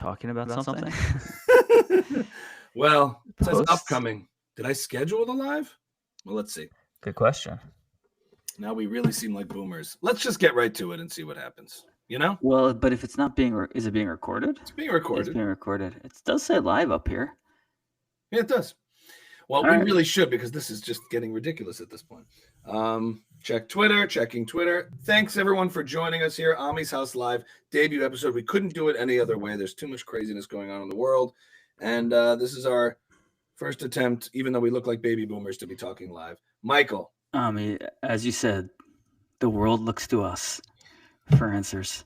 talking about something? Well, it says Posts? upcoming. Did I schedule the live? Well, let's see. Good question. Now we really seem like boomers. Let's just get right to it and see what happens. You know? Well, but if it's not being, is it being recorded? It's being recorded. It's being recorded. It does say live up here. Yeah, it does. Well, we really should, because this is just getting ridiculous at this point. Check Twitter, checking Twitter. Thanks, everyone, for joining us here. Ami's House Live debut episode. We couldn't do it any other way. There's too much craziness going on in the world. And this is our first attempt, even though we look like baby boomers, to be talking live. Michael. Ami, as you said, the world looks to us for answers.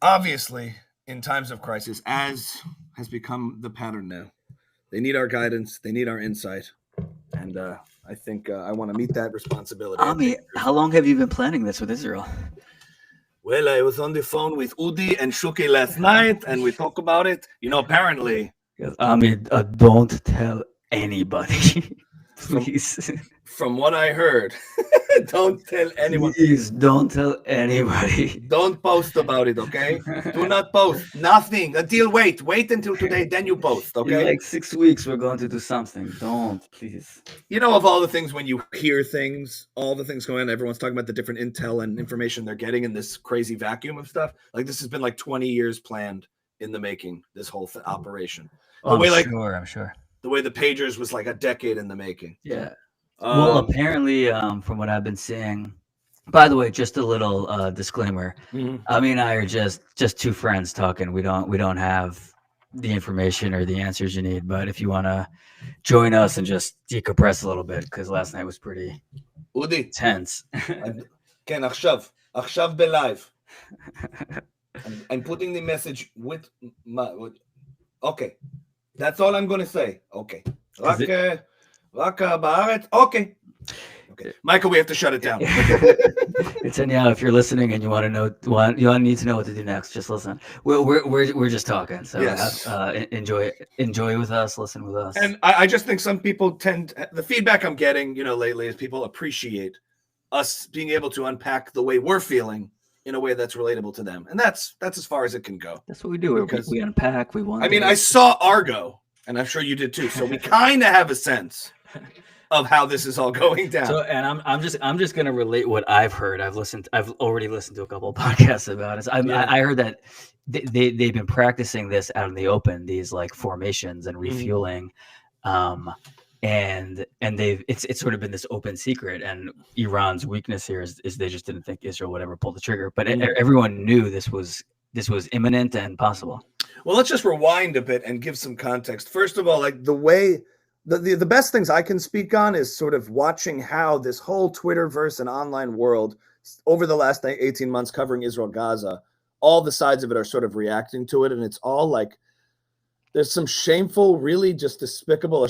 Obviously, in times of crisis, as has become the pattern now, they need our guidance. They need our insight. And I think I want to meet that responsibility. Ami, how long have you been planning this with Israel? Well, I was on the phone with Udi and Shuki last night, and we talked about it. You know, apparently. Ami, don't tell anybody, please. From what I heard, don't tell anyone. Please don't tell anybody. Don't post about it, okay? Do not post. Nothing until wait until today, then you post, okay? In like 6 weeks, we're going to do something. Don't, please. You know, of all the things, when you hear things, all the things going on, everyone's talking about the different intel and information they're getting in this crazy vacuum of stuff. Like, this has been like 20 years planned in the making, this whole operation. I'm sure. The way the pagers was like a decade in the making. Yeah. Well, apparently, from what I've been seeing, by the way, just a little disclaimer. Mm-hmm. Ami and I are just two friends talking. We don't have the information or the answers you need. But if you want to join us and just decompress a little bit, because last night was pretty tense. כן, עכשיו בלייב. I'm putting the message with my. Okay, that's all I'm going to say. Okay. רק בארץ? Okay. Michael, we have to shut it down. Netanyahu, if you're listening and you want to know, you need to know what to do next, just listen. We're just talking, so yes. Enjoy with us, listen with us. And I just think some people the feedback I'm getting, lately is people appreciate us being able to unpack the way we're feeling in a way that's relatable to them, and that's as far as it can go. That's what we do. We unpack. We want. I mean, I saw Argo, and I'm sure you did too. So we kind of have a sense of how this is all going down. So, and I'm just gonna relate what I've heard. I've already listened to a couple of podcasts about it. I heard that they've been practicing this out in the open, these like formations and refueling, and it's sort of been this open secret. And Iran's weakness here is they just didn't think Israel would ever pull the trigger, but everyone knew this was imminent and possible. Well, let's just rewind a bit and give some context. First of all, like the way. The best things I can speak on is sort of watching how this whole Twitterverse and online world over the last 18 months covering Israel-Gaza, all the sides of it are sort of reacting to it. And it's all like, there's some shameful, really just despicable,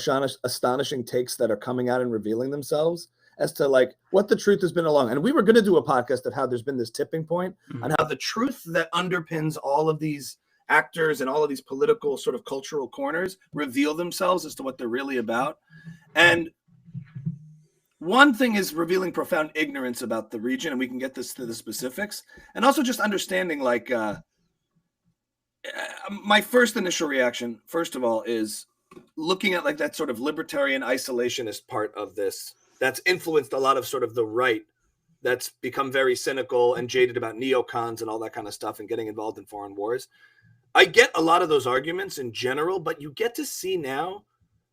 astonishing takes that are coming out and revealing themselves as to like what the truth has been along. And we were going to do a podcast of how there's been this tipping point and how the truth that underpins all of these actors and all of these political sort of cultural corners reveal themselves as to what they're really about. And one thing is revealing profound ignorance about the region, and we can get this to the specifics, and also just understanding like my first initial reaction, first of all, is looking at like that sort of libertarian isolationist part of this that's influenced a lot of sort of the right that's become very cynical and jaded about neocons and all that kind of stuff and getting involved in foreign wars. I get a lot of those arguments in general, but you get to see now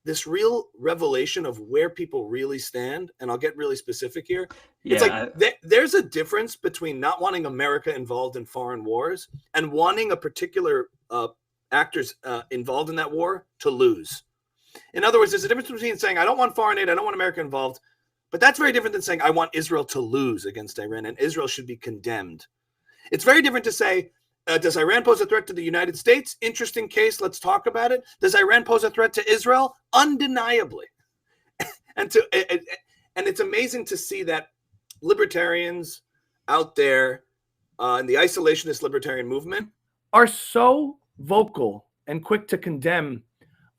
this real revelation of where people really stand. And I'll get really specific here. Yeah, it's like there's a difference between not wanting America involved in foreign wars and wanting a particular actors involved in that war to lose. In other words, there's a difference between saying, I don't want foreign aid, I don't want America involved. But that's very different than saying, I want Israel to lose against Iran and Israel should be condemned. It's very different to say, does Iran pose a threat to the United States? Interesting case. Let's talk about it. Does Iran pose a threat to Israel? Undeniably. And it's amazing to see that libertarians out there in the isolationist libertarian movement are so vocal and quick to condemn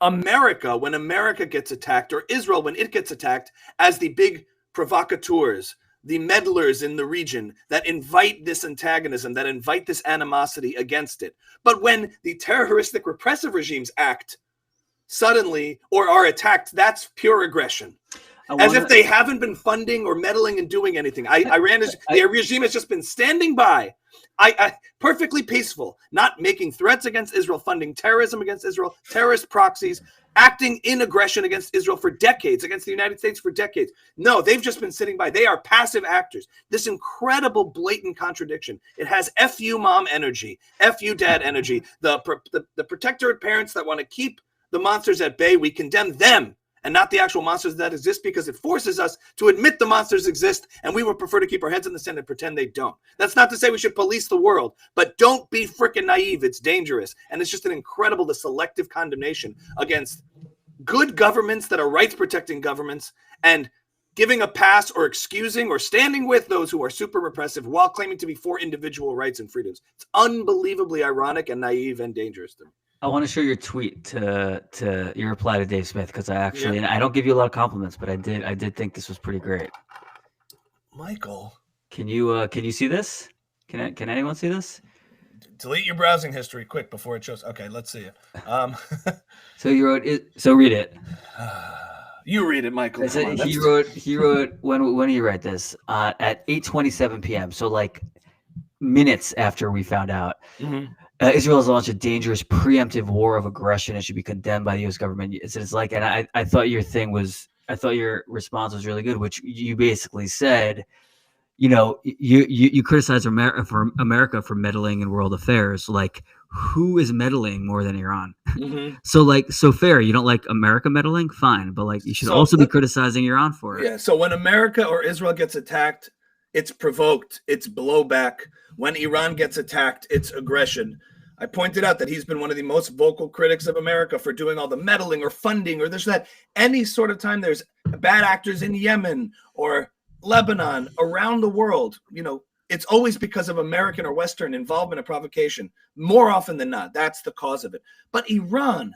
America when America gets attacked, or Israel when it gets attacked, as the big provocateurs, the meddlers in the region that invite this antagonism, that invite this animosity against it. But when the terroristic repressive regimes act suddenly or are attacked, that's pure aggression. As if they haven't been funding or meddling and doing anything. The regime has just been standing by, perfectly peaceful, not making threats against Israel, funding terrorism against Israel, terrorist proxies, acting in aggression against Israel for decades, against the United States for decades. No, they've just been sitting by. They are passive actors. This incredible, blatant contradiction. It has F you mom energy, F you dad energy. The protectorate parents that want to keep the monsters at bay, we condemn them and not the actual monsters that exist, because it forces us to admit the monsters exist, and we would prefer to keep our heads in the sand and pretend they don't. That's not to say we should police the world, but don't be freaking naive. It's dangerous. And it's just an incredible, the selective condemnation against good governments that are rights-protecting governments and giving a pass or excusing or standing with those who are super repressive while claiming to be for individual rights and freedoms. It's unbelievably ironic and naive and dangerous to me. I want to show your tweet to your reply to Dave Smith, because and I don't give you a lot of compliments, but I did think this was pretty great. Michael, can you see this? Can anyone see this? Delete your browsing history quick before it shows. Okay, let's see it. So you wrote it. So read it. You read it, Michael. He wrote when did you write this? At 8:27 p.m. So like minutes after we found out. Mm-hmm. Israel has launched a dangerous preemptive war of aggression and should be condemned by the U.S. government. It's like, and I thought your response was really good, which you basically said, you criticize America for meddling in world affairs. Like, who is meddling more than Iran? Mm-hmm. So fair. You don't like America meddling? Fine. But like, you should also be criticizing Iran for it. Yeah. So when America or Israel gets attacked, it's provoked, it's blowback. When Iran gets attacked, it's aggression. I pointed out that he's been one of the most vocal critics of America for doing all the meddling or funding or this or that. Any sort of time there's bad actors in Yemen or Lebanon, around the world, it's always because of American or Western involvement or provocation. More often than not, that's the cause of it. But Iran,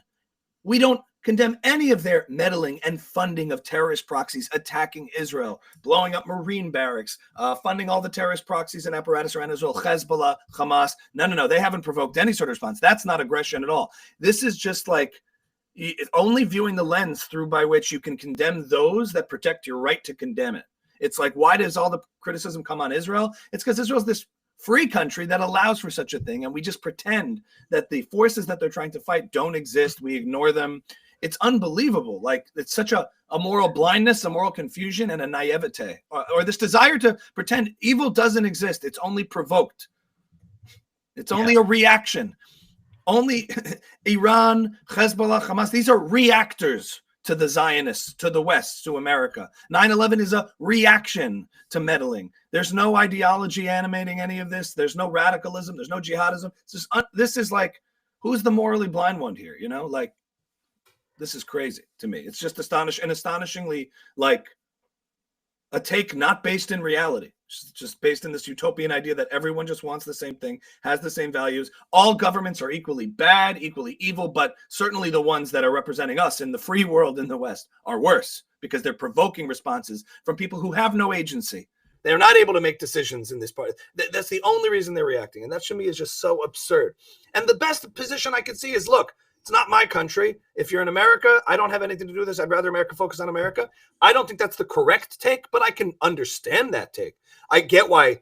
we don't condemn any of their meddling and funding of terrorist proxies attacking Israel, blowing up Marine barracks, funding all the terrorist proxies and apparatus around Israel, Hezbollah, Hamas. No. They haven't provoked any sort of response. That's not aggression at all. This is just like only viewing the lens through by which you can condemn those that protect your right to condemn it. It's like, why does all the criticism come on Israel? It's because Israel's this free country that allows for such a thing, and we just pretend that the forces that they're trying to fight don't exist. We ignore them. It's unbelievable. Like, it's such a moral blindness, a moral confusion, and a naivete, or this desire to pretend evil doesn't exist. It's only provoked. It's only a reaction. Only Iran, Hezbollah, Hamas, these are reactors to the Zionists, to the West, to America. 9/11 is a reaction to meddling. There's no ideology animating any of this. There's no radicalism. There's no jihadism. This is like, who's the morally blind one here? Like, this is crazy to me. It's just astonishingly like a take not based in reality, just based in this utopian idea that everyone just wants the same thing, has the same values. All governments are equally bad, equally evil, but certainly the ones that are representing us in the free world in the West are worse because they're provoking responses from people who have no agency. They're not able to make decisions in this part. That's the only reason they're reacting. And that to me is just so absurd. And the best position I could see is, look, it's not my country. If you're in America, I don't have anything to do with this. I'd rather America focus on America. I don't think that's the correct take, but I can understand that take. I get why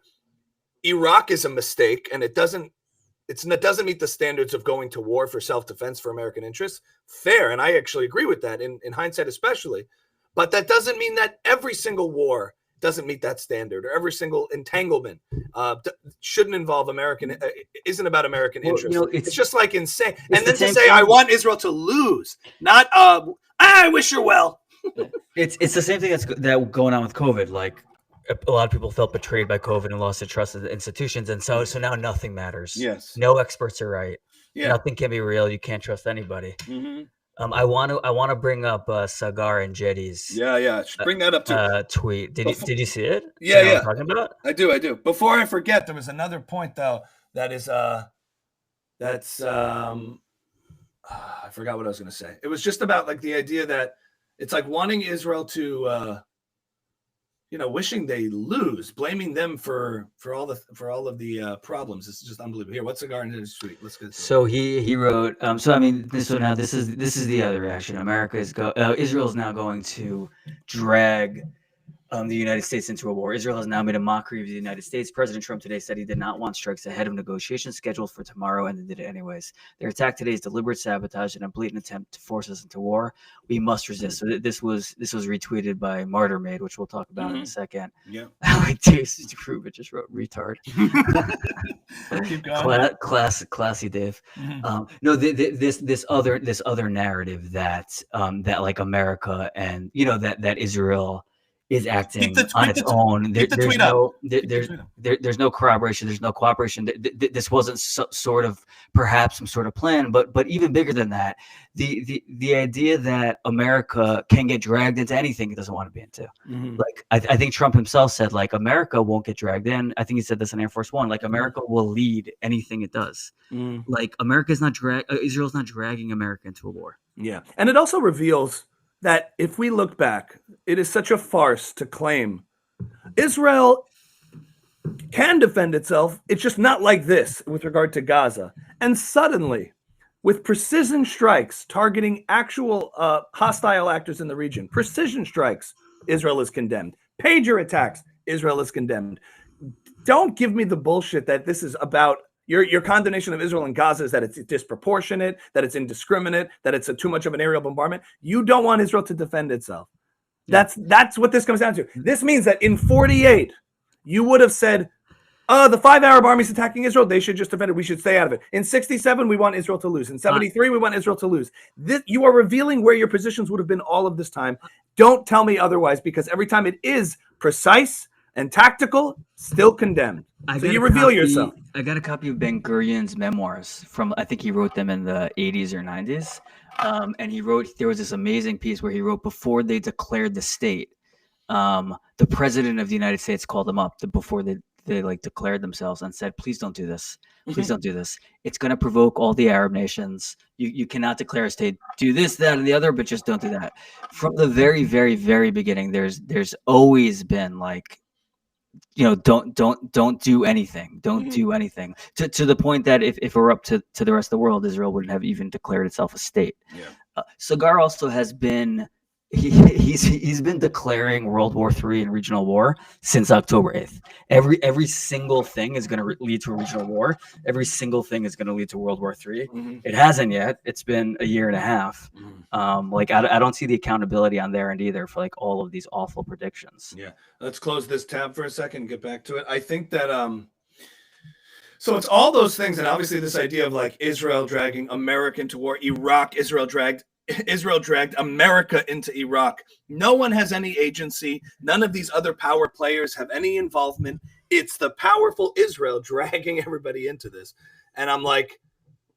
Iraq is a mistake, and it doesn't meet the standards of going to war for self-defense for American interests. Fair, and I actually agree with that in hindsight especially. But that doesn't mean that every single war doesn't meet that standard, or every single entanglement shouldn't involve isn't about American interests. It's just like insane. And then to say, I want Israel to lose, not I wish her well. It's the same thing that's going on with COVID. Like, a lot of people felt betrayed by COVID and lost their trust in the institutions, and so now nothing matters. Yes, no experts are right. Yeah, nothing can be real. You can't trust anybody. Mm-hmm. I want to bring up Saagar Enjeti's bring that up too. Tweet. Did you see it? Yeah. What I'm talking about? I do. Before I forget, there was another point though that is I forgot what I was going to say. It was just about like the idea that it's like wanting Israel to wishing they lose, blaming them for all of the problems. This is just unbelievable. Here, what's Saagar Enjeti's tweet? Let's get. So he wrote. This is the other reaction. Israel is now going to drag the United States into a war. Israel has now made a mockery of the United States. President Trump today said he did not want strikes ahead of negotiations scheduled for tomorrow, and they did it anyways. Their attack today is deliberate sabotage and a blatant attempt to force us into war. We must resist. So this was retweeted by Martyr Made, which we'll talk about in a second. Yeah. To prove it, just wrote retard. Keep going. Classy Dave. No, this other narrative that like America and that Israel is acting on its own. There's no corroboration. There's no cooperation. This wasn't sort of perhaps some sort of plan, but even bigger than that, the idea that America can get dragged into anything it doesn't want to be into. Like I think Trump himself said, like, America won't get dragged in. I think he said this on Air Force One. Like, America will lead anything it does. Like, Israel's not dragging America into a war. Yeah, and it also reveals that if we look back, it is such a farce to claim Israel can defend itself. It's just not like this with regard to Gaza. And suddenly, with precision strikes targeting actual hostile actors in the region, precision strikes, Israel is condemned. Pager attacks, Israel is condemned. Don't give me the bullshit that this is about. Your condemnation of Israel and Gaza is that it's disproportionate, that it's indiscriminate, that it's too much of an aerial bombardment. You don't want Israel to defend itself. That's what this comes down to. This means that in 48, you would have said, the 5 Arab armies attacking Israel, they should just defend it. We should stay out of it. In 67, we want Israel to lose. In 73, we want Israel to lose. You are revealing where your positions would have been all of this time. Don't tell me otherwise, because every time it is precise and tactical, still condemned. So you reveal yourself. I got a copy of Ben Gurion's memoirs from, I think he wrote them in the 80s or 90s. And there was this amazing piece where he wrote before they declared the state. The president of the United States called them up before they like declared themselves and said, please don't do this. Please don't do this. It's going to provoke all the Arab nations. You cannot declare a state. Do this, that, and the other, but just don't do that. From the very, very, very beginning, there's always been like, don't do anything. Don't do anything. To the point that if it were up to the rest of the world, Israel wouldn't have even declared itself a state. Yeah. Saagar also has been he's been declaring World War III and regional war since October 8th. Every single thing is going to lead to a regional war. Every single thing is going to lead to World War III. It hasn't yet. It's been a year and a half. I don't see the accountability on their end either for like all of these awful predictions. Yeah. Let's close this tab for a second and get back to it. I think that so it's all those things, and obviously this idea of like Israel dragging America into war, Israel dragged America into Iraq. No one has any agency. None of these other power players have any involvement. It's the powerful Israel dragging everybody into this. And I'm like,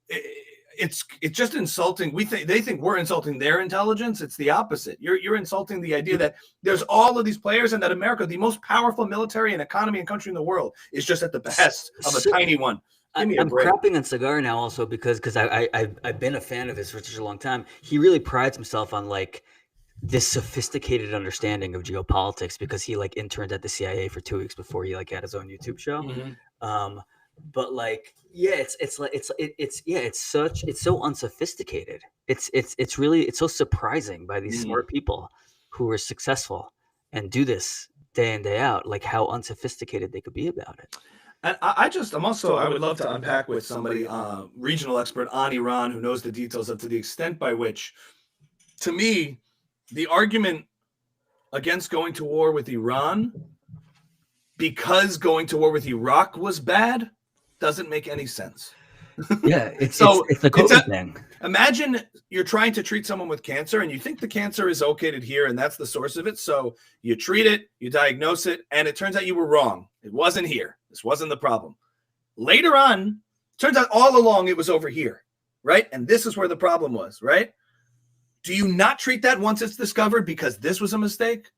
it's just insulting. They think we're insulting their intelligence. It's the opposite. You're insulting the idea that there's all of these players and that America, the most powerful military and economy and country in the world, is just at the behest of a tiny one. I'm crapping on Saagar now also because I've been a fan of his for such a long time. He really prides himself on like this sophisticated understanding of geopolitics because he like interned at the CIA for 2 weeks before he like had his own YouTube show. But like, yeah, it's so unsophisticated. It's so surprising by these smart people who are successful and do this day in, day out, like how unsophisticated they could be about it. And I would love to unpack with somebody, regional expert on Iran who knows the details of to the extent by which, to me, the argument against going to war with Iran because going to war with Iraq was bad doesn't make any sense. Yeah, it's the COVID thing. Imagine you're trying to treat someone with cancer and you think the cancer is located here and that's the source of it. So you treat it, you diagnose it, and it turns out you were wrong. It wasn't here. This wasn't the problem. Later on, turns out all along it was over here, right? And this is where the problem was, right? Do you not treat that once it's discovered because this was a mistake?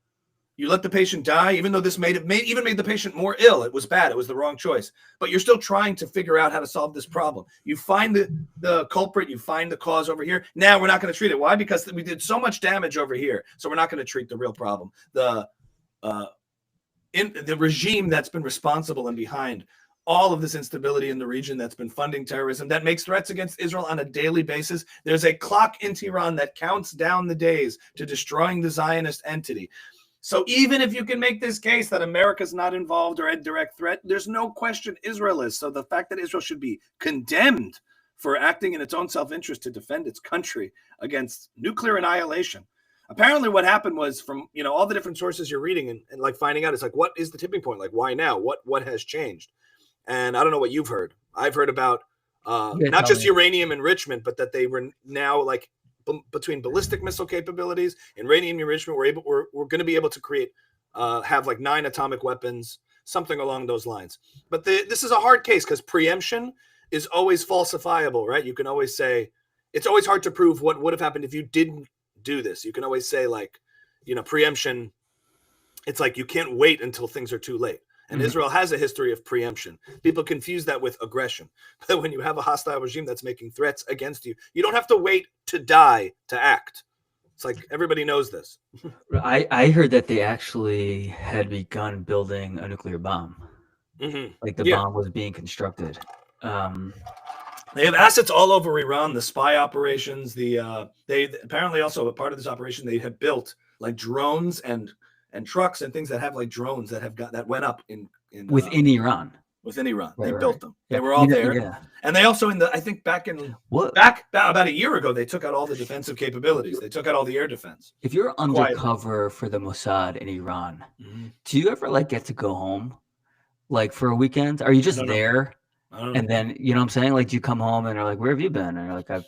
You let the patient die, even though this made the patient more ill. It was bad. It was the wrong choice. But you're still trying to figure out how to solve this problem. You find the culprit. You find the cause over here. Now we're not going to treat it. Why? Because we did so much damage over here. So we're not going to treat the real problem. in the regime that's been responsible and behind all of this instability in the region, that's been funding terrorism, that makes threats against Israel on a daily basis. There's a clock in Tehran that counts down the days to destroying the Zionist entity. So even if you can make this case that America's not involved or a direct threat, there's no question Israel is. So the fact that Israel should be condemned for acting in its own self-interest to defend its country against nuclear annihilation. Apparently what happened was, from all the different sources you're reading and like finding out, it's like, what is the tipping point? Like, why now? What has changed? And I don't know what you've heard. I've heard about not just uranium enrichment, but that they were now like between ballistic missile capabilities and uranium enrichment, we're going to be able to create have like 9 atomic weapons, something along those lines. But this is a hard case because preemption is always falsifiable, right? You can always say it's always hard to prove what would have happened if you didn't do this. You can always say like, preemption. It's like you can't wait until things are too late. And Israel has a history of preemption. People confuse that with aggression. But when you have a hostile regime that's making threats against you, you don't have to wait to die to act. It's like everybody knows this. I heard that they actually had begun building a nuclear bomb. Like the bomb was being constructed. They have assets all over Iran, the spy operations. They apparently also, a part of this operation, they had built like drones and trucks and things that have like drones that went up in within Iran. Within Iran, Right, they built them. Yeah. They were all there, Yeah. and they also I think back about a year ago, they took out all the defensive capabilities. They took out all the air defense. If you're undercover for the Mossad in Iran, do you ever like get to go home, like for a weekend? Are you just there? And then, you know what I'm saying? Like, do you come home and are like, where have you been? And you're like, I've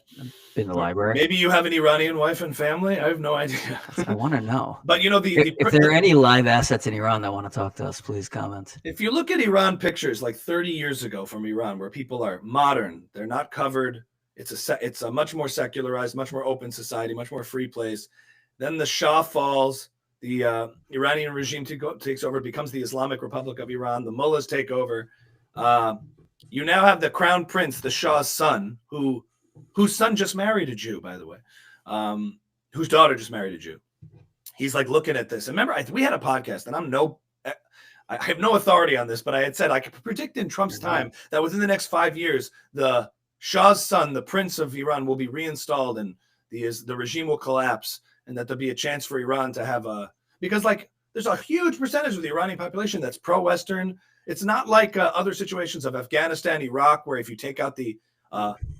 been to the library. Maybe you have an Iranian wife and family. I have no idea. I want to know. But if there are any live assets in Iran that want to talk to us, please comment. If you look at Iran pictures like 30 years ago from Iran, where people are modern, they're not covered. It's a much more secularized, much more open society, much more free place. Then the Shah falls. The Iranian regime takes over, becomes the Islamic Republic of Iran. The mullahs take over. You now have the crown prince, the Shah's son, whose son just married a Jew, by the way, whose daughter just married a Jew. He's like looking at this. And remember, we had a podcast, and I have no authority on this, but I had said I could predict in Trump's time that within the next 5 years, the Shah's son, the prince of Iran, will be reinstalled, and the regime will collapse, and that there'll be a chance for Iran to have because like there's a huge percentage of the Iranian population that's pro-Western. It's not like other situations of Afghanistan, Iraq, where if you take out the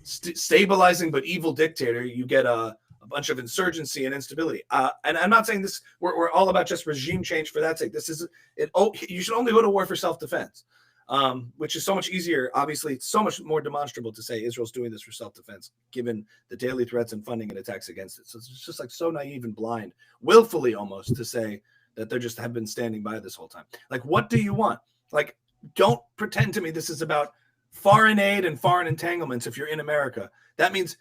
stabilizing but evil dictator, you get a bunch of insurgency and instability. And I'm not saying this, we're all about just regime change for that sake. This is it. Oh, you should only go to war for self-defense, which is so much easier. Obviously, it's so much more demonstrable to say Israel's doing this for self-defense, given the daily threats and funding and attacks against it. So it's just like so naive and blind, willfully almost, to say that they just have been standing by this whole time. Like, what do you want? Like, don't pretend to me this is about foreign aid and foreign entanglements. If you're in America, that means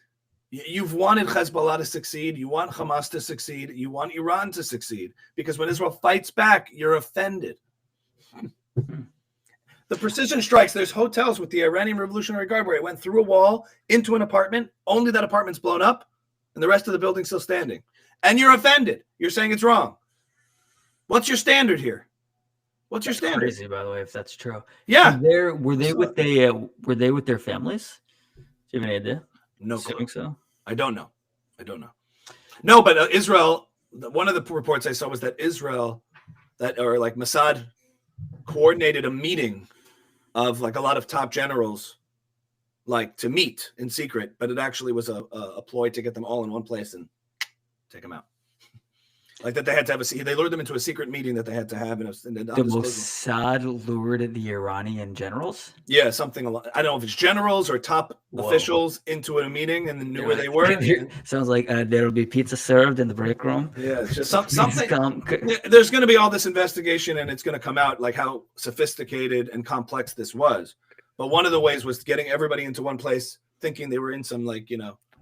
you've wanted Hezbollah to succeed. You want Hamas to succeed. You want Iran to succeed. Because when Israel fights back, you're offended. The precision strikes, there's hotels with the Iranian Revolutionary Guard where it went through a wall into an apartment. Only that apartment's blown up and the rest of the building's still standing. And you're offended. You're saying it's wrong. What's your standard here? What's your standard? Crazy, by the way, if that's true. Yeah. Were they with their families? Do you have any idea? No clue. Think so? I don't know. No, but Israel. One of the reports I saw was that Israel, Mossad, coordinated a meeting of like a lot of top generals, like to meet in secret, but it actually was a ploy to get them all in one place and take them out. Like that they had to have they lured them into a secret meeting that they had to have. The Mossad lured the Iranian generals? Yeah, something. I don't know if it's generals or top officials into a meeting and then knew where they were. Sounds like there'll be pizza served in the break room. Yeah, it's just something. There's going to be all this investigation, and it's going to come out like how sophisticated and complex this was. But one of the ways was getting everybody into one place, thinking they were in some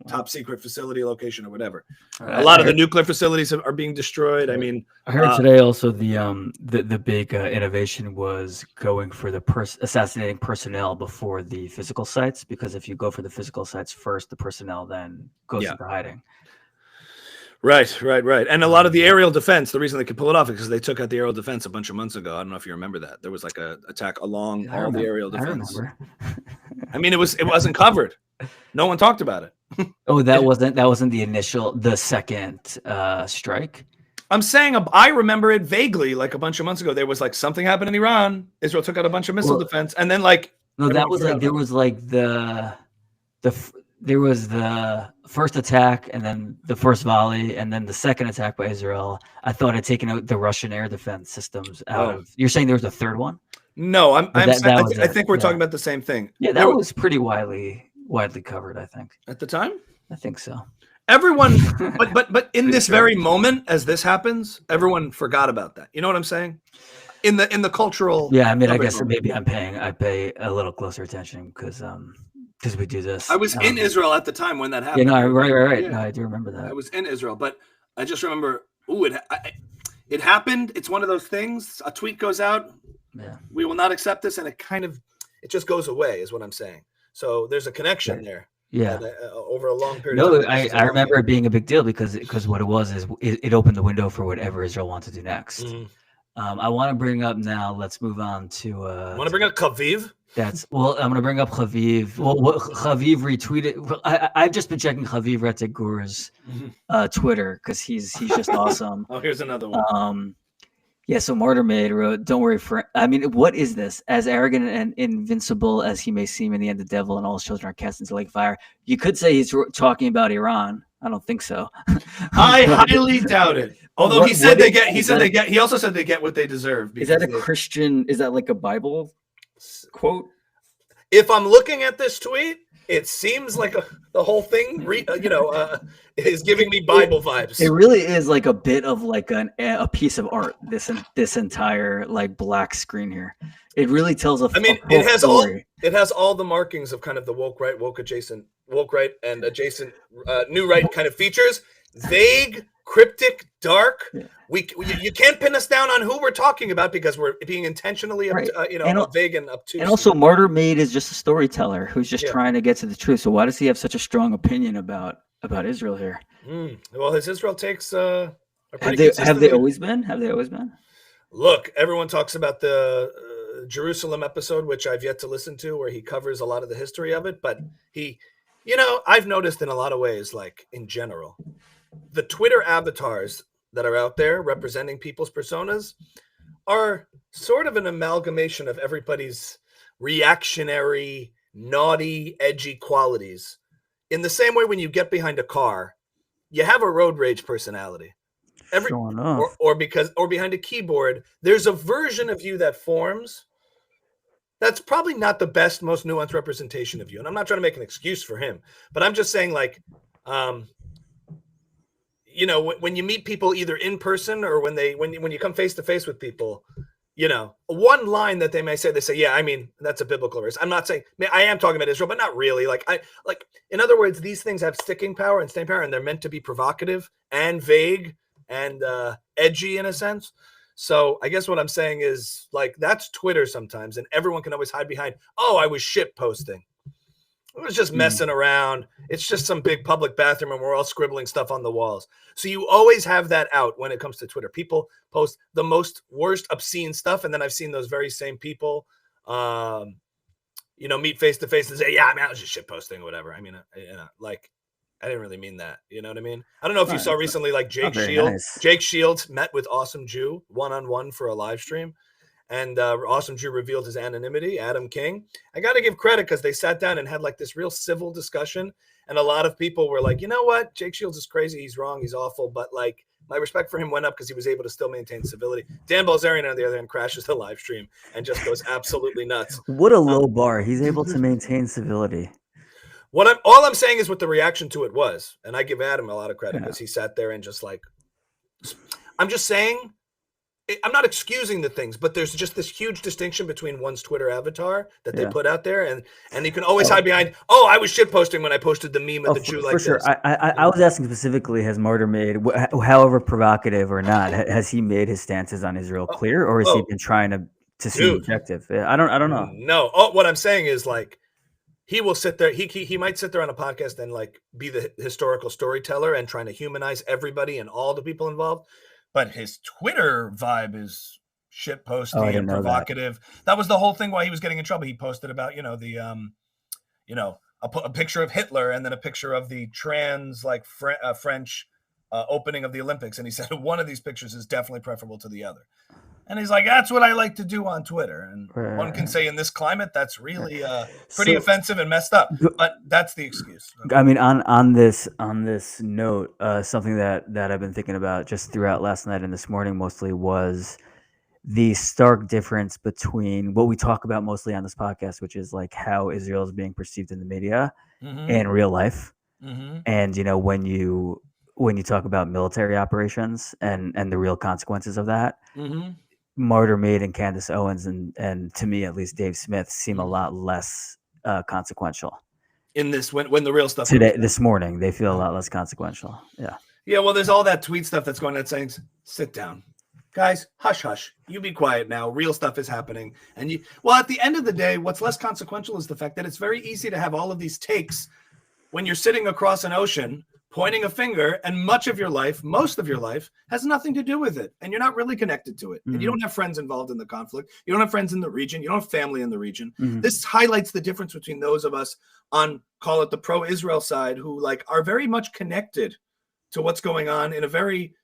top secret facility location or whatever. A lot of the nuclear facilities are being destroyed. I mean, I heard today also the big innovation was going for the assassinating personnel before the physical sites, because if you go for the physical sites first, the personnel then goes into hiding. Right. And a lot of the aerial defense, the reason they could pull it off is because they took out the aerial defense a bunch of months ago. I don't know if you remember that. There was like a attack along all the aerial defense. I remember. I mean, it wasn't covered. No one talked about it. Oh, that wasn't the second strike. I'm saying I remember it vaguely, like a bunch of months ago. There was like something happened in Iran. Israel took out a bunch of missile defense, and then like there was the first attack, and then the first volley, and then the second attack by Israel. I thought had taken out the Russian air defense systems out of. You're saying there was a third one? No, I think we're talking about the same thing. Yeah, that was pretty widely covered, I think. At the time? I think so. Everyone, but in this very moment, as this happens, everyone forgot about that. You know what I'm saying? In the cultural. Yeah, I mean, I guess maybe I pay a little closer attention because we do this. I was in Israel at the time when that happened. Yeah, no, right. Yeah. No, I do remember that. I was in Israel, but I just remember, it happened. It's one of those things. A tweet goes out. Yeah. We will not accept this, and it just goes away, is what I'm saying. So there's a connection there. Yeah. Over a long period of time. I remember it being a big deal because what it was is it opened the window for whatever Israel wants to do next. Mm-hmm. I want to bring up now. Let's move on to. Want to bring up Haviv? I'm going to bring up Haviv. Well, Haviv retweeted. I've just been checking Haviv Rettig Gur's Twitter because he's just awesome. Oh, here's another one. Yeah, so Martyr Made wrote, "Don't worry, I mean, what is this? As arrogant and invincible as he may seem, in the end, the devil and all his children are cast into lake of fire." You could say he's talking about Iran. I don't think so. I highly doubt it. Although he also said they get what they deserve. Is that a Christian? Is that like a Bible quote? If I'm looking at this tweet, it seems like the whole thing, is giving me Bible vibes. It really is like a bit of like a piece of art. This entire like black screen here. It really tells it has all the markings of kind of the woke right, woke right, and adjacent new right kind of features. Vague, cryptic, dark. Yeah. You can't pin us down on who we're talking about because we're being intentionally vague and obtuse. And also, Martyr Made is just a storyteller who's just trying to get to the truth. So why does he have such a strong opinion about Israel here? Well, his Israel takes are have they always been? Have they always been? Look, everyone talks about the Jerusalem episode, which I've yet to listen to, where he covers a lot of the history of it. But I've noticed in a lot of ways, like in general, the Twitter avatars that are out there representing people's personas are sort of an amalgamation of everybody's reactionary, naughty, edgy qualities. In the same way, when you get behind a car, you have a road rage personality. Or behind a keyboard, there's a version of you that forms that's probably not the best, most nuanced representation of you. And I'm not trying to make an excuse for him, but I'm just saying, like, when you meet people either in person or when you come face to face with people, one line that they say, yeah, I mean, that's a biblical verse. I'm not saying, I am talking about Israel, but not really. In other words, these things have sticking power and staying power, and they're meant to be provocative and vague and edgy in a sense. So I guess what I'm saying is, like, that's Twitter sometimes, and everyone can always hide behind, I was shit posting. It was just messing around. It's just some big public bathroom and we're all scribbling stuff on the walls. So you always have that out when it comes to Twitter. People post the worst obscene stuff. And then I've seen those very same people, meet face to face and say, yeah, I mean, I was just shit posting or whatever. I mean, I didn't really mean that. You know what I mean? I don't know if you saw recently, like Jake Shields. Nice. Jake Shields met with Awesome Jew one-on-one for a live stream. And Awesome Jew revealed his anonymity, Adam King. I got to give credit because they sat down and had like this real civil discussion. And a lot of people were like, you know what? Jake Shields is crazy. He's wrong. He's awful. But like, my respect for him went up because he was able to still maintain civility. Dan Bilzerian, on the other hand, crashes the live stream and just goes absolutely nuts. What a low bar. He's able to maintain civility. All I'm saying is what the reaction to it was. And I give Adam a lot of credit because he sat there and just like, I'm just saying, I'm not excusing the things, but there's just this huge distinction between one's Twitter avatar that they put out there, and you can always hide behind, I was shit posting when I posted the meme of the Jew like this. For sure. I was asking specifically, has Martyr Made, however provocative or not, has he made his stances on Israel clear, or has he been trying to seem objective? I don't know. No. What I'm saying is, like, he will sit there. He might sit there on a podcast and like be the historical storyteller and trying to humanize everybody and all the people involved. But his Twitter vibe is shit posting and provocative. That was the whole thing why he was getting in trouble. He posted about, a picture of Hitler and then a picture of the trans French opening of the Olympics. And he said one of these pictures is definitely preferable to the other. And he's like, that's what I like to do on Twitter. And one can say in this climate, that's really pretty offensive and messed up. But that's the excuse. I mean, on this note, something that I've been thinking about just throughout last night and this morning mostly was the stark difference between what we talk about mostly on this podcast, which is like how Israel is being perceived in the media and real life. And, when you talk about military operations and the real consequences of that, Martyr Made and Candace Owens and to me, at least Dave Smith seem a lot less consequential. In this, when the real stuff this morning, they feel a lot less consequential. Yeah. Yeah. Well, there's all that tweet stuff that's going on saying, sit down. Guys, hush, hush. You be quiet now. Real stuff is happening. And at the end of the day, what's less consequential is the fact that it's very easy to have all of these takes when you're sitting across an ocean, pointing a finger, and most of your life, has nothing to do with it. And you're not really connected to it. And you don't have friends involved in the conflict. You don't have friends in the region. You don't have family in the region. This highlights the difference between those of us on, call it the pro-Israel side, who are very much connected to what's going on in a very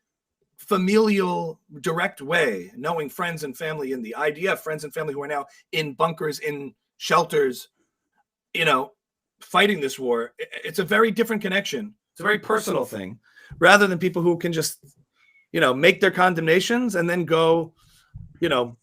familial, direct way, knowing friends and family in the IDF, friends and family who are now in bunkers, in shelters, fighting this war. It's a very different connection. It's a very personal thing, rather than people who can just, make their condemnations and then go,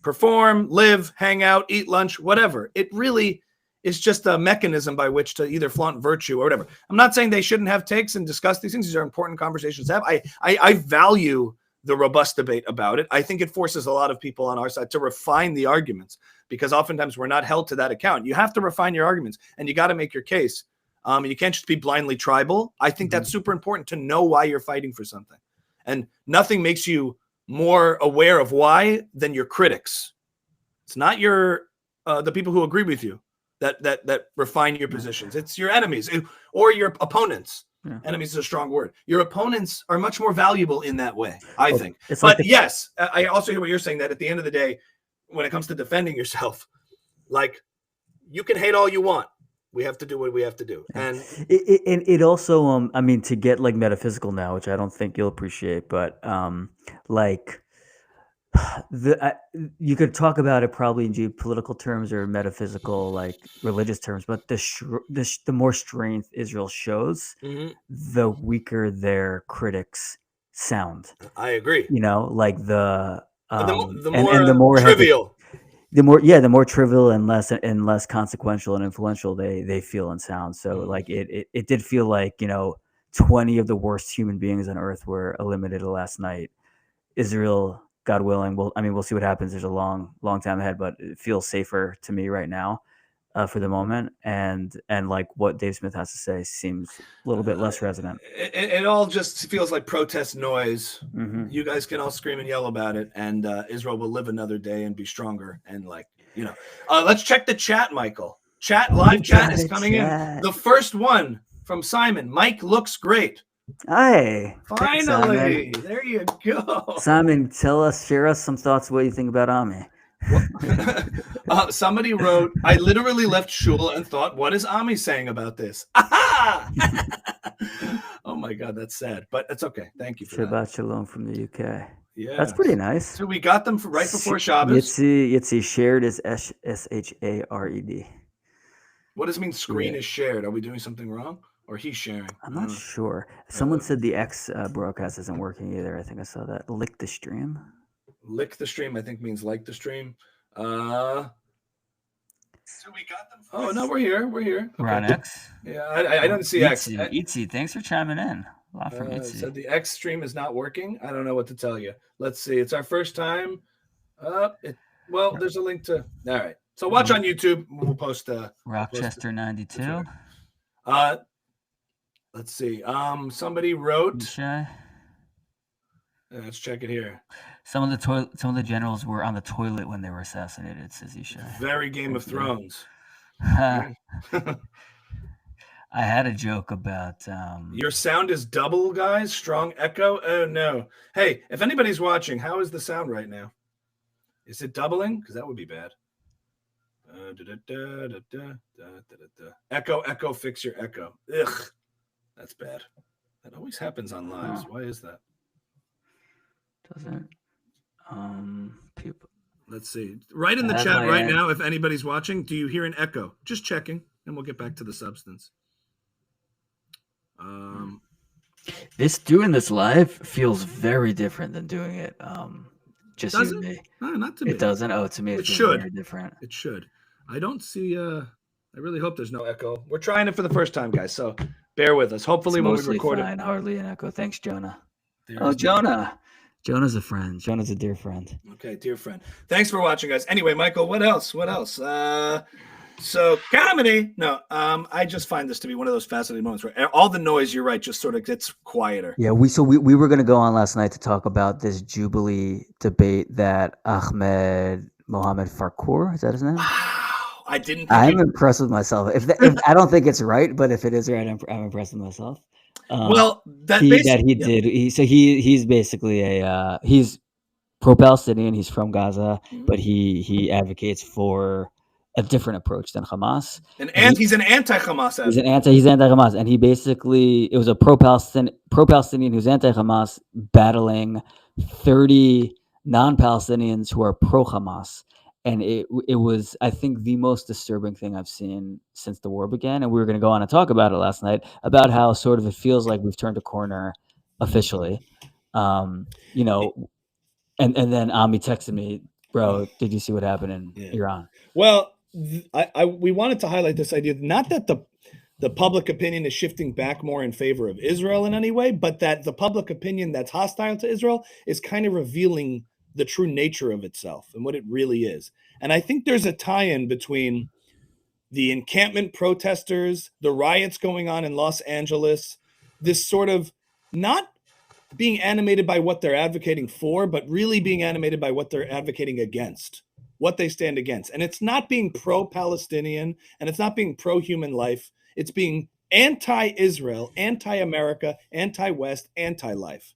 perform, live, hang out, eat lunch, whatever. It really is just a mechanism by which to either flaunt virtue or whatever. I'm not saying they shouldn't have takes and discuss these things. These are important conversations to have. I value the robust debate about it. I think it forces a lot of people on our side to refine the arguments, because oftentimes we're not held to that account. You have to refine your arguments and you got to make your case. And you can't just be blindly tribal. I think that's super important to know why you're fighting for something. And nothing makes you more aware of why than your critics. It's not the people who agree with you that refine your positions. It's your enemies or your opponents. Yeah. Enemies is a strong word. Your opponents are much more valuable in that way, I think. But yes, I also hear what you're saying, that at the end of the day, when it comes to defending yourself, you can hate all you want. We have to do what we have to do. And it also, to get metaphysical now, which I don't think you'll appreciate, but you could talk about it probably in geopolitical terms or metaphysical, religious terms, but the more strength Israel shows, the weaker their critics sound. I agree. The more trivial. The more trivial and less consequential and influential they feel and sound. So it did feel like 20 of the worst human beings on earth were eliminated last night. Israel, God willing, we'll see what happens. There's a long time ahead, but it feels safer to me right now for the moment. And what Dave Smith has to say seems a little bit less resonant. It all just feels like protest noise. You guys can all scream and yell about it, and Israel will live another day and be stronger. And let's check the chat, Michael. Live chat is coming in. The first one from Simon. Mike looks great. Hi. Finally. There you go. Simon, share us some thoughts. What you think about Ami? Somebody wrote, I literally left shul and thought, what is Ami saying about this? Oh my God, that's sad, but it's okay. Thank you for Shabbat Shalom from the UK. Yeah, that's pretty nice. So we got them right before Shabbos. Yitzi shared is SHARED. What does it mean? Screen is shared. Are we doing something wrong? Or he's sharing? I'm not sure. Someone said the X broadcast isn't working either. I think I saw that. Lick the stream. Lick the stream, I think, means like the stream. So we got them. Oh no, we're here. Okay. We're on X. Yeah, I don't see X. Itzy, thanks for chiming in. A lot from Itzy. So the X stream is not working. I don't know what to tell you. Let's see. It's our first time. There's a link to. All right. So watch on YouTube. We'll post. Rochester 92. Let's see. Somebody wrote. Let's check it here. Some of the generals were on the toilet when they were assassinated, says Isha. Very Game of Thrones. I had a joke about Your sound is double, guys. Strong echo. Oh no. Hey, if anybody's watching, how is the sound right now? Is it doubling? Because that would be bad. Echo, echo, fix your echo. Ugh, that's bad. That always happens on lives. Why is that? doesn't people. Let's see. Right in the chat right now, if anybody's watching, do you hear an echo? Just checking, and we'll get back to the substance. Doing this live feels very different than doing it. Just Does you and it? me. No, not to me. It doesn't. Oh, to me, It feels should. very different. It should. I don't see. I really hope there's no echo. We're trying it for the first time, guys. So bear with us. Hopefully, It's when we mostly record fine. it. Hardly an echo. Thanks, Jonah. There's Jonah. Jonah's a friend. Jonah's a dear friend. Okay, dear friend. Thanks for watching, guys. Anyway, Michael, what else? What else? So comedy. No, I just find this to be one of those fascinating moments where all the noise, you're right, just sort of gets quieter. Yeah, we were going to go on last night to talk about this Jubilee debate that Ahmed Mohammed Farkour, is that his name? Wow, I didn't. I'm impressed with myself. If I don't think it's right, but if it is right, I'm impressed with myself. Well, he's basically he's pro-Palestinian. He's from Gaza, but he advocates for a different approach than Hamas. He's an anti-Hamas. He's anti-Hamas, and it was a pro-Palestinian who's anti-Hamas battling 30 non-Palestinians who are pro-Hamas. And it was, I think, the most disturbing thing I've seen since the war began. And we were going to go on and talk about it last night, about how sort of it feels like we've turned a corner officially. And then Ami texted me, bro, did you see what happened in Iran? Well, we wanted to highlight this idea, not that the public opinion is shifting back more in favor of Israel in any way, but that the public opinion that's hostile to Israel is kind of revealing the true nature of itself and what it really is. And I think there's a tie-in between the encampment protesters, the riots going on in Los Angeles, this sort of not being animated by what they're advocating for, but really being animated by what they're advocating against, what they stand against. And it's not being pro-Palestinian, and it's not being pro-human life. It's being anti-Israel, anti-America, anti-West, anti-life,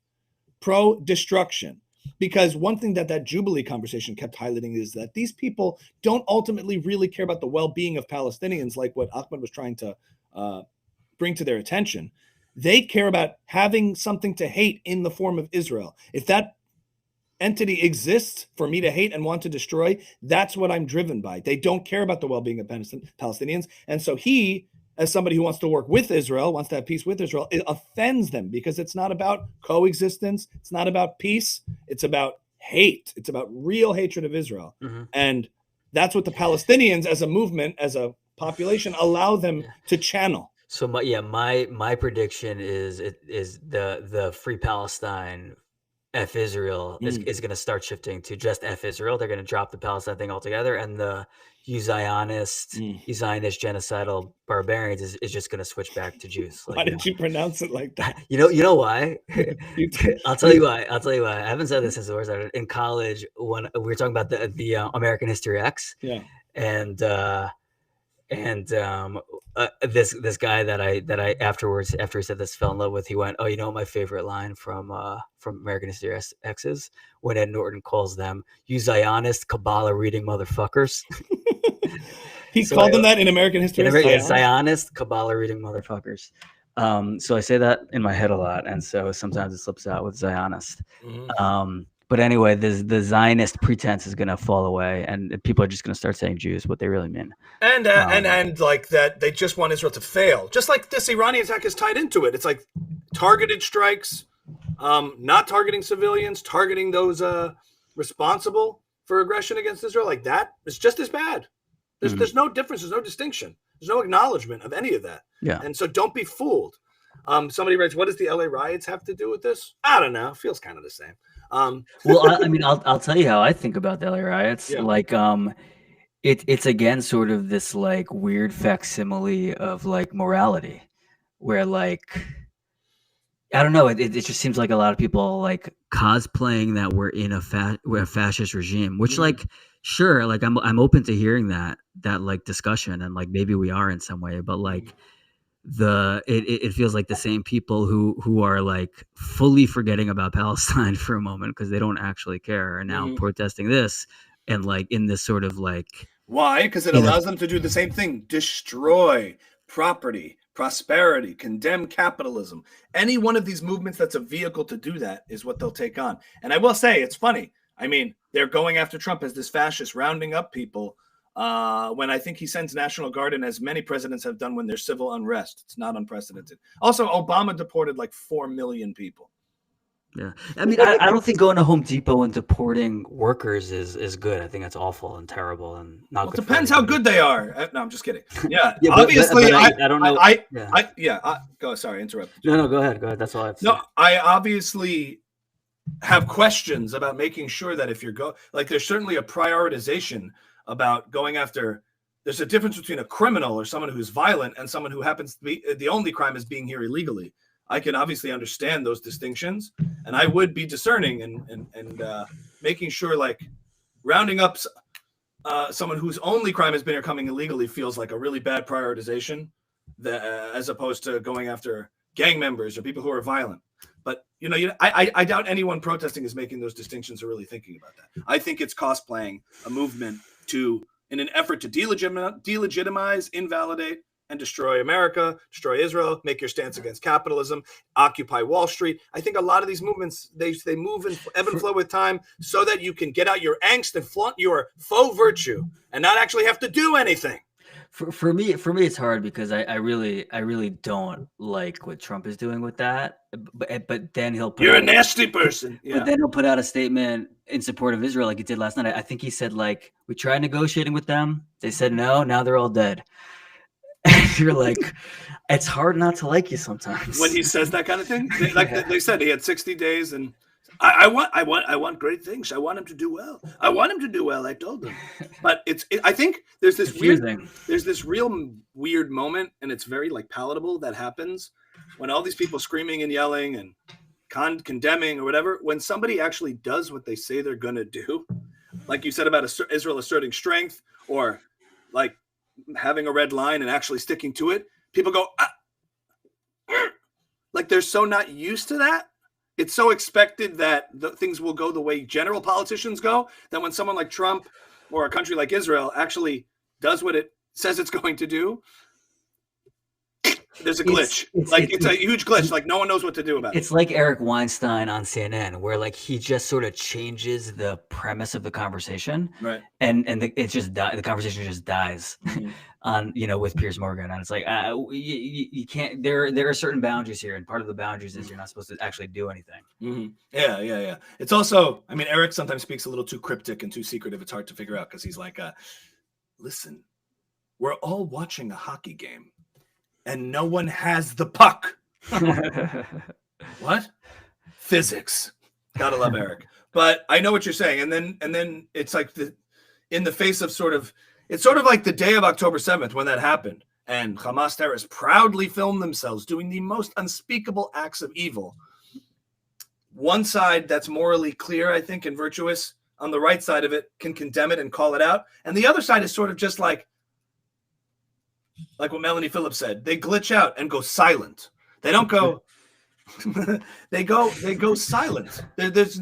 pro-destruction. Because one thing that Jubilee conversation kept highlighting is that these people don't ultimately really care about the well-being of Palestinians, like what Ahmed was trying to bring to their attention. They care about having something to hate in the form of Israel. If that entity exists for me to hate and want to destroy, that's what I'm driven by. They don't care about the well-being of Palestinians. And so he, as somebody who wants to work with Israel, wants to have peace with Israel, it offends them because it's not about coexistence. It's not about peace. It's about hate. It's about real hatred of Israel. Mm-hmm. And that's what the Palestinians as a movement, as a population, allow them to channel. So my prediction is the Free Palestine F Israel is going to start shifting to just F Israel. They're going to drop the Palestine thing altogether, and the Zionist genocidal barbarians is just going to switch back to Jews. Why did you pronounce it like that? You know why? I'll tell you why. I haven't said this since the war started. In college, when we were talking about the American History X, this guy that I afterwards, after he said this, fell in love with, he went, "Oh, you know what my favorite line from American History X is? When Ed Norton calls them, you Zionist Kabbalah reading motherfuckers." He called them that in American History. Zionist Kabbalah reading motherfuckers. So I say that in my head a lot, and so sometimes it slips out with Zionist. Mm-hmm. But anyway, the Zionist pretense is going to fall away, and people are just going to start saying Jews what they really mean. And like that, they just want Israel to fail. Just like this Iranian attack is tied into it. It's like targeted strikes, not targeting civilians, targeting those responsible for aggression against Israel. Like that, it's just as bad. There's no difference. There's no distinction. There's no acknowledgement of any of that. Yeah. And so don't be fooled. Somebody writes, what does the LA riots have to do with this? I don't know. Feels kind of the same. Well, I mean, I'll tell you how I think about the LA riots. Yeah. Like, it's again sort of this like weird facsimile of like morality, where like I don't know, it just seems like a lot of people like cosplaying that we're in a fascist regime, which like sure, like I'm open to hearing that like discussion, and like maybe we are in some way, but like it feels like the same people who are like fully forgetting about Palestine for a moment because they don't actually care are now protesting this, and like in this sort of like, why? Because it allows them to do the same thing: destroy property, prosperity, condemn capitalism. Any one of these movements that's a vehicle to do that is what they'll take on. And I will say, it's funny. I mean, they're going after Trump as this fascist, rounding up people. When I think he sends National Guard in, as many presidents have done when there's civil unrest. It's not unprecedented. Also, Obama deported like 4 million people. Yeah, I mean, I don't think going to Home Depot and deporting workers is good. I think that's awful and terrible and not well, good. It depends how good they are. No, I'm just kidding. Yeah, yeah, obviously, I don't know. Go. Sorry, interrupt. No, go ahead. That's all I have to say. No, I obviously have questions about making sure that if you're there's certainly a prioritization about going after. There's a difference between a criminal or someone who's violent and someone who happens to be the only crime is being here illegally. I can obviously understand those distinctions, and I would be discerning and making sure like rounding up someone whose only crime has been here coming illegally feels like a really bad prioritization, as opposed to going after gang members or people who are violent. But I doubt anyone protesting is making those distinctions or really thinking about that. I think it's cosplaying a movement in an effort to delegitimize, invalidate, and destroy America, destroy Israel, make your stance against capitalism, occupy Wall Street. I think a lot of these movements, they move and ebb and flow with time so that you can get out your angst and flaunt your faux virtue and not actually have to do anything. For me, it's hard because I really don't like what Trump is doing with that. But then you're a nasty person. Yeah. But then he'll put out a statement in support of Israel like he did last night. I think he said like, we tried negotiating with them. They said no. Now they're all dead. And you're like, it's hard not to like you sometimes when he says that kind of thing. They said he had 60 days, and I want great things. I want him to do well. I told him, but I think there's this real weird moment, and it's very like palatable that happens when all these people screaming and yelling and condemning or whatever. When somebody actually does what they say they're gonna do, like you said about Israel asserting strength, or like having a red line and actually sticking to it, people go like they're so not used to that. It's so expected that things will go the way general politicians go, that when someone like Trump or a country like Israel actually does what it says it's going to do, there's a glitch. It's a huge glitch. Like no one knows what to do about it. It's like Eric Weinstein on CNN, where like he just sort of changes the premise of the conversation, right? And the conversation just dies on with Piers Morgan, and it's like you can't. There are certain boundaries here, and part of the boundaries is you're not supposed to actually do anything. Mm-hmm. Yeah. It's also, I mean, Eric sometimes speaks a little too cryptic and too secretive. It's hard to figure out because he's like, listen, we're all watching a hockey game. And no one has the puck. What? Physics. Gotta love Eric. But I know what you're saying. And then it's like in the face of it's sort of like the day of October 7th when that happened. And Hamas terrorists proudly filmed themselves doing the most unspeakable acts of evil. One side that's morally clear, I think, and virtuous, on the right side of it, can condemn it and call it out. And the other side is sort of just like what Melanie Phillips said, they glitch out and go silent. They don't go. they go silent. There's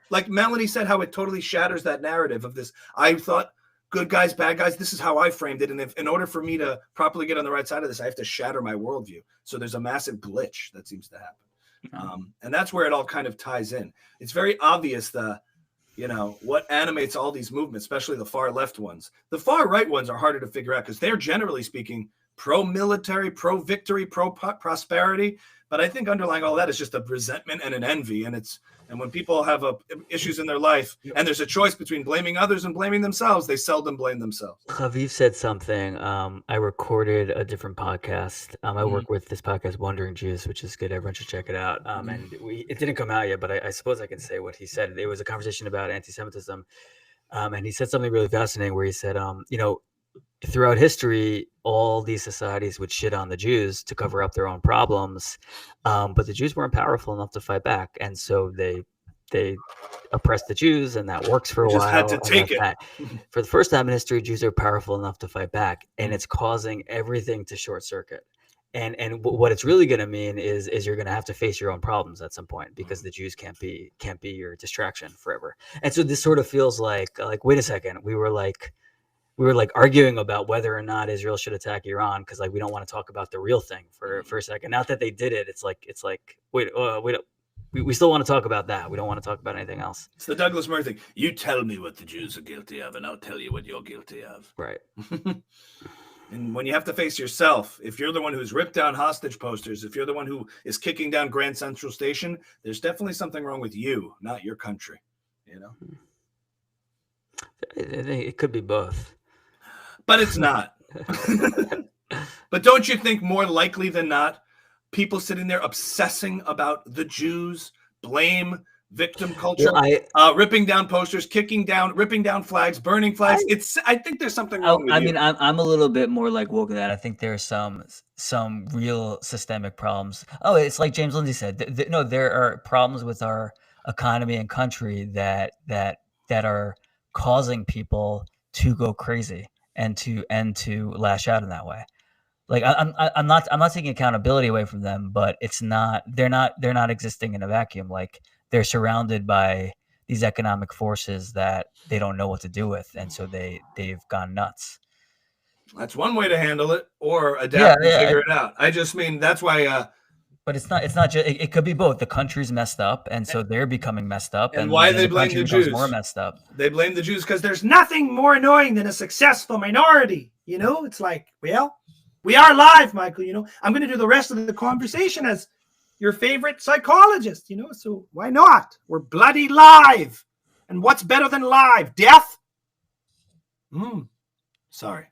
like Melanie said, how it totally shatters that narrative of this. I thought good guys, bad guys. This is how I framed it, and if in order for me to properly get on the right side of this, I have to shatter my worldview. So there's a massive glitch that seems to happen, and that's where it all kind of ties in. It's very obvious what animates all these movements, especially the far left ones. The far right ones are harder to figure out because they're generally speaking pro-military, pro-victory, pro-prosperity. But I think underlying all that is just a resentment and an envy. And when people have issues in their life and there's a choice between blaming others and blaming themselves, they seldom blame themselves. Haviv said something. I recorded a different podcast. I work with this podcast, Wandering Jews, which is good. Everyone should check it out. And it didn't come out yet, but I suppose I can say what he said. It was a conversation about anti-Semitism. And he said something really fascinating where he said, throughout history, all these societies would shit on the Jews to cover up their own problems, but the Jews weren't powerful enough to fight back, and so they oppressed the Jews, and that works for a while. Had to take it. For the first time in history, Jews are powerful enough to fight back, and it's causing everything to short circuit. what it's really going to mean is you're going to have to face your own problems at some point, because the Jews can't be your distraction forever. And so this sort of feels like wait a second, we were arguing about whether or not Israel should attack Iran because we don't want to talk about the real thing for a second. Now that they did it, it's like wait, we still want to talk about that. We don't want to talk about anything else. It's the Douglas Murray thing. You tell me what the Jews are guilty of, and I'll tell you what you're guilty of. Right. And when you have to face yourself, if you're the one who's ripped down hostage posters, if you're the one who is kicking down Grand Central Station, there's definitely something wrong with you, not your country. It could be both. But it's not. But don't you think more likely than not, people sitting there obsessing about the Jews, blame, victim culture, ripping down posters, ripping down flags, burning flags. I think there's something wrong with you. I'm a little bit more woke than that. I think there's some real systemic problems. Oh, it's like James Lindsay said. There are problems with our economy and country that are causing people to go crazy and to lash out in that way. I'm not taking accountability away from them, but they're not existing in a vacuum. They're surrounded by these economic forces that they don't know what to do with, and so they've gone nuts. That's one way to handle it, or adapt and figure it out. I just mean that's why. But it's not just. It could be both. The country's messed up, and so they're becoming messed up. And why they blame the Jews? More messed up. They blame the Jews because there's nothing more annoying than a successful minority. It's like, well, we are live, Michael. I'm going to do the rest of the conversation as your favorite psychologist. So why not? We're bloody live. And what's better than live? Death? Sorry.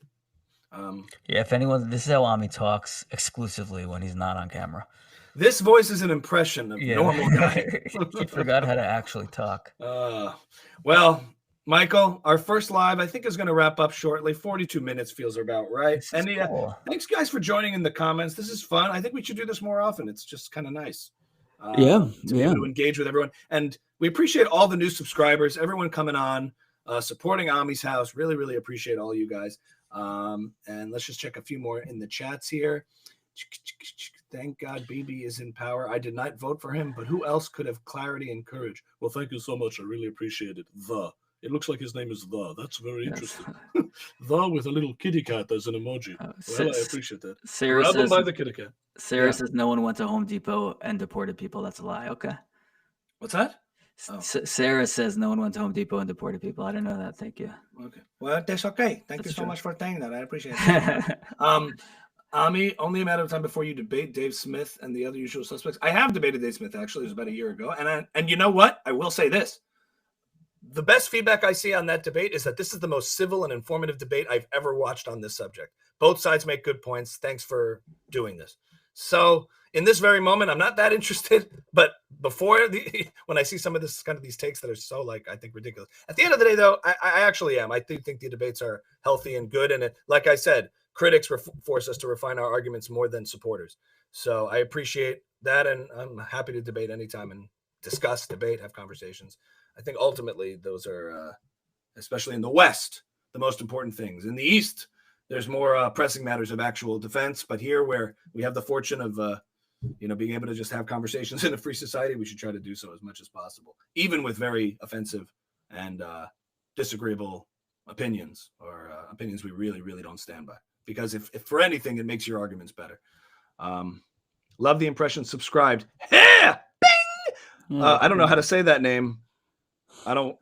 If anyone, this is how Ami talks exclusively when he's not on camera. This voice is an impression of normal guy. He forgot how to actually talk. Well, Michael, our first live, I think, is going to wrap up shortly. 42 minutes feels about right. And cool. Thanks, guys, for joining in the comments. This is fun. I think we should do this more often. It's just kind of nice. To be able to engage with everyone. And we appreciate all the new subscribers, everyone coming on, supporting Ami's house. Really, really appreciate all you guys. And let's just check a few more in the chats here. Thank God Bibi is in power. I did not vote for him, but who else could have clarity and courage? Well, thank you so much. I really appreciate it. It looks like his name is The. That's very interesting. The with a little kitty cat as an emoji. Well, I appreciate that. Sarah Grab him says, by the kitty cat. Sarah says no one went to Home Depot and deported people. That's a lie. Okay. What's that? Sarah says no one went to Home Depot and deported people. I didn't know that. Thank you. Okay. Well, that's okay. Thank you so much for saying that. I appreciate it. Ami, only a matter of time before you debate Dave Smith and the other usual suspects. I have debated Dave Smith, actually. It was about a year ago. And you know what? I will say this. The best feedback I see on that debate is that this is the most civil and informative debate I've ever watched on this subject. Both sides make good points. Thanks for doing this. So in this very moment, I'm not that interested, but when I see some of this, kind of these takes that are so I think ridiculous. At the end of the day, though, I actually am. I do think the debates are healthy and good. And like I said, critics force us to refine our arguments more than supporters. So I appreciate that. And I'm happy to debate anytime and discuss, debate, have conversations. I think ultimately those are, especially in the West, the most important things. In the East, there's more pressing matters of actual defense. But here, where we have the fortune of, being able to just have conversations in a free society, we should try to do so as much as possible, even with very offensive and disagreeable opinions or opinions we really, really don't stand by. Because if for anything, it makes your arguments better. Love the impression. Subscribed. Yeah! Bing! I don't know how to say that name.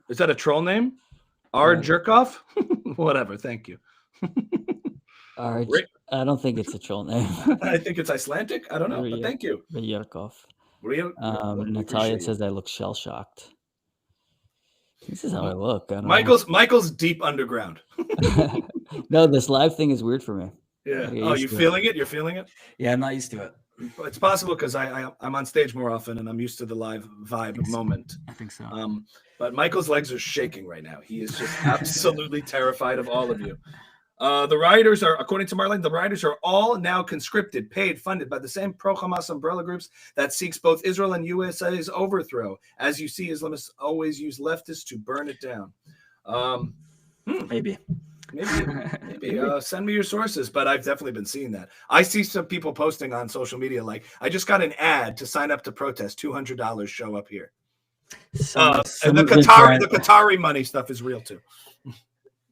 Is that a troll name? R. Jerkoff? Whatever. Thank you. I don't think it's a troll name. I think it's Icelandic. I don't know, but thank you. Ryerkov. Natalia says I look shell shocked. This is how I look. Michael's deep underground. No, this live thing is weird for me. Yeah. Oh, you feeling it? You're feeling it? Yeah, I'm not used to it. It's possible because I'm on stage more often and I'm used to the live vibe moment. I think so. But Michael's legs are shaking right now. He is just absolutely terrified of all of you. The rioters are, according to Marlene, the rioters are all now conscripted, paid, funded by the same pro-Hamas umbrella groups that seeks both Israel and USA's overthrow. As you see, Islamists always use leftists to burn it down. Maybe. Maybe send me your sources, but I've definitely been seeing that. I see some people posting on social media like, I just got an ad to sign up to protest, $200 show up here. And the Qatari money stuff is real too.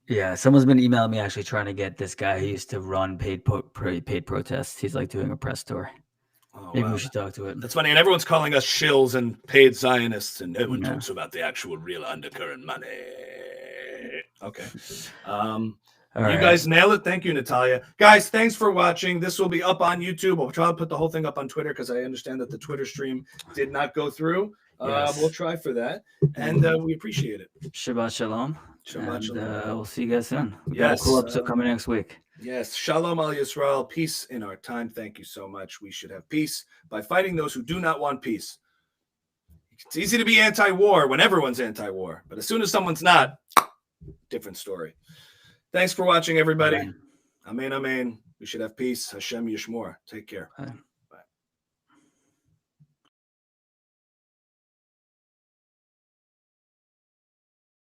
Yeah, someone's been emailing me actually trying to get this guy who used to run paid protests. He's like doing a press tour. Oh, Maybe wow. we should talk to it. That's funny. And everyone's calling us shills and paid Zionists, and everyone talks about the actual real undercurrent money. Okay. You guys nail it. Thank you, Natalia. Guys, thanks for watching. This will be up on YouTube. We'll try to put the whole thing up on Twitter because I understand that the Twitter stream did not go through. Yes. We'll try for that. And we appreciate it. Shabbat shalom. Shabbat shalom. We'll see you guys soon. We got a cool episode coming next week. Yes. Shalom al Yisrael. Peace in our time. Thank you so much. We should have peace by fighting those who do not want peace. It's easy to be anti-war when everyone's anti-war. But as soon as someone's not, different story. Thanks for watching, everybody. Amen. Amen. We should have peace. Hashem Yishmor. Take care. Bye.